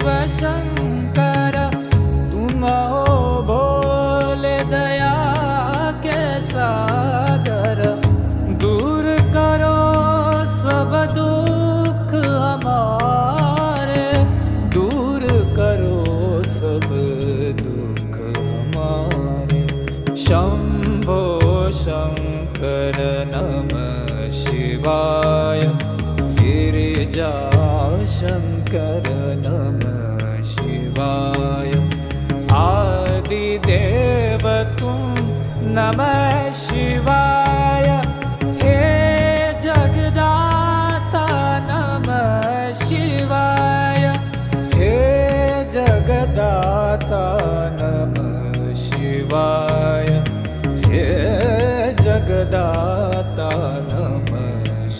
शिव शंकर तुम हो भोले दया के सागर। दूर करो सब दुख हमारे, दूर करो सब दुख हमारे। शंभो शंकर नमः शिवाय गिरिजा शंकर।